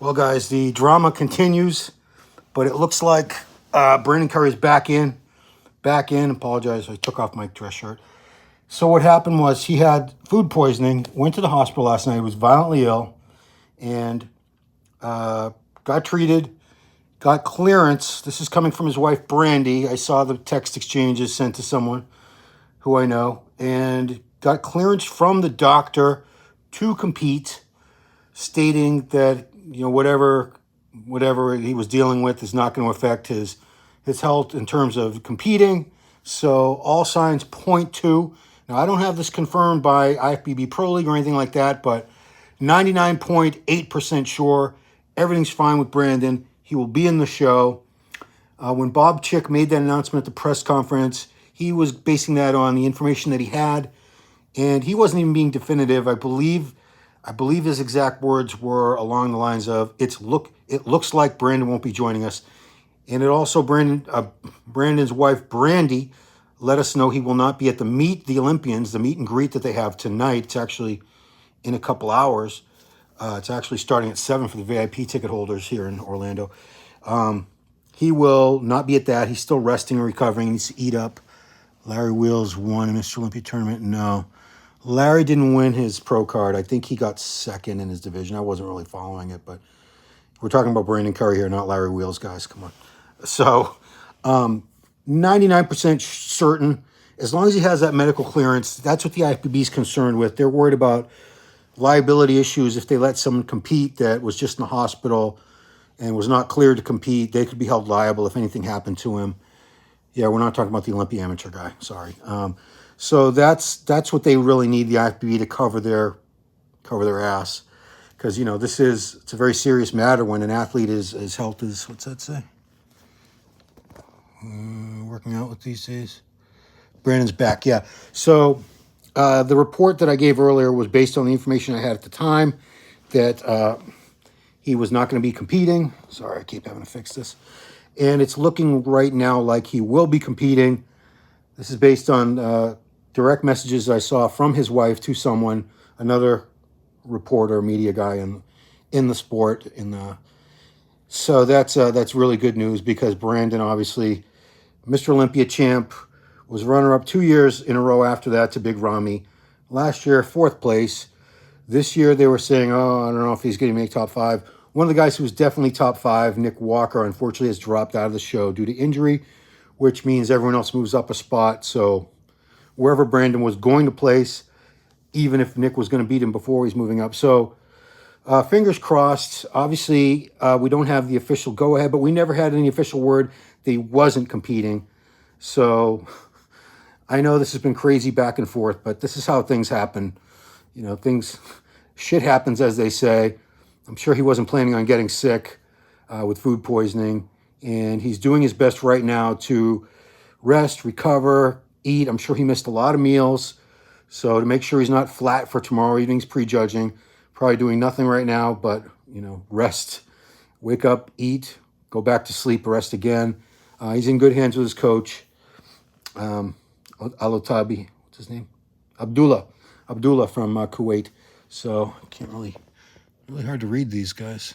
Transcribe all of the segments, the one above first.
Well, guys, the drama continues, but it looks like Brandon Curry's back in. Apologize, I took off my dress shirt. So what happened was he had food poisoning, went to the hospital last night, was violently ill, and got treated, got clearance. This is coming from his wife, Brandy. I saw the text exchanges sent to someone who I know, and got clearance from the doctor to compete, stating that whatever he was dealing with is not going to affect his health in terms of competing. So all signs point to. Now I don't have this confirmed by IFBB Pro League or anything like that, but 99.8% sure everything's fine with Brandon. He will be in the show. When Bob Chick made that announcement at the press conference, he was basing that on the information that he had, and he wasn't even being definitive. I believe his exact words were along the lines of, it looks like Brandon won't be joining us. And it also, Brandon's wife, Brandy, let us know he will not be at the Meet the Olympians, the meet and greet that they have tonight. It's actually in a couple hours. It's actually starting at 7 for the VIP ticket holders here in Orlando. He will not be at that. He's still resting and recovering. He needs to eat up. Larry Wheels won a Mr. Olympia tournament. No. Larry didn't win his pro card. I think he got second in his division. I wasn't really following it, but we're talking about Brandon Curry here, not Larry Wheels, guys. Come on. So 99% certain, as long as he has that medical clearance, that's what the IFBB is concerned with. They're worried about liability issues if they let someone compete that was just in the hospital and was not cleared to compete. They could be held liable if anything happened to him. Yeah, we're not talking about the Olympia amateur guy. Sorry. So that's what they really need the IFBB to cover their ass, because it's a very serious matter when an athlete his health is, what's that say? Working out with these days. Brandon's back, yeah. So the report that I gave earlier was based on the information I had at the time that he was not going to be competing. Sorry, I keep having to fix this. And it's looking right now like he will be competing. This is based on direct messages I saw from his wife to someone, another reporter, media guy in the sport. So that's really good news, because Brandon, obviously, Mr. Olympia champ, was runner-up 2 years in a row after that to Big Ramy. Last year, 4th place. This year, they were saying, I don't know if he's going to make top 5. One of the guys who was definitely top 5, Nick Walker, unfortunately has dropped out of the show due to injury, which means everyone else moves up a spot. So wherever Brandon was going to place, even if Nick was going to beat him before, he's moving up. So fingers crossed. Obviously, we don't have the official go-ahead, but we never had any official word that he wasn't competing. So I know this has been crazy back and forth, but this is how things happen. Shit happens, as they say. I'm sure he wasn't planning on getting sick with food poisoning, and he's doing his best right now to rest, recover, eat. I'm sure he missed a lot of meals. So to make sure he's not flat for tomorrow evening's prejudging, probably doing nothing right now, but, rest, wake up, eat, go back to sleep, rest again. He's in good hands with his coach, Alotabi, what's his name? Abdullah from Kuwait. So I can't really hard to read these guys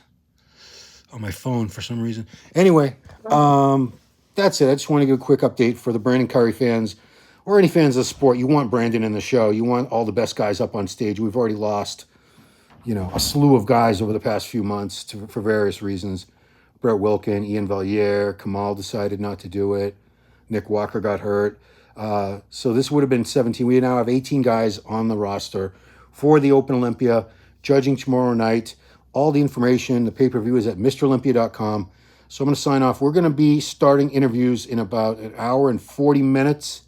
on my phone for some reason. Anyway, that's it. I just want to give a quick update for the Brandon Curry fans, or any fans of the sport. You want Brandon in the show. You want all the best guys up on stage. We've already lost, a slew of guys over the past few months for various reasons. Brett Wilkin, Ian Valliere, Kamal decided not to do it. Nick Walker got hurt. So this would have been 17. We now have 18 guys on the roster for the Open Olympia, judging tomorrow night. All the information, the pay-per-view is at MrOlympia.com. So I'm going to sign off. We're going to be starting interviews in about an hour and 40 minutes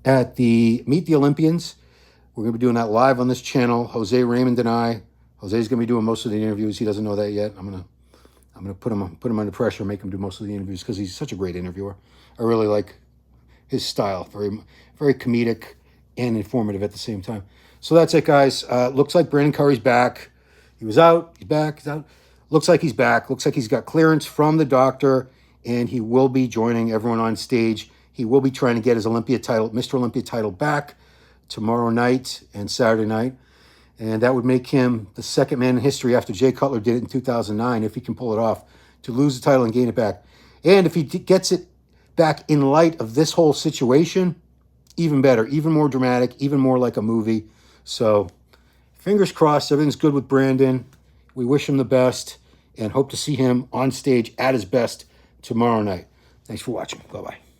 at the Meet the Olympians. We're going to be doing that live on this channel. Jose Raymond and I. Jose's going to be doing most of the interviews. He doesn't know that yet. I'm going to put him under pressure and make him do most of the interviews, because he's such a great interviewer. I really like his style. Very, very comedic and informative at the same time. So that's it, guys. Looks like Brandon Curry's back. He was out. He's back. He's out. Looks like he's back. Looks like he's got clearance from the doctor, and he will be joining everyone on stage. He will be trying to get his Olympia title, Mr. Olympia title, back tomorrow night and Saturday night. And that would make him the second man in history after Jay Cutler did it in 2009, if he can pull it off, to lose the title and gain it back. And if he gets it back in light of this whole situation, even better, even more dramatic, even more like a movie. So fingers crossed, everything's good with Brandon. We wish him the best and hope to see him on stage at his best tomorrow night. Thanks for watching. Bye-bye.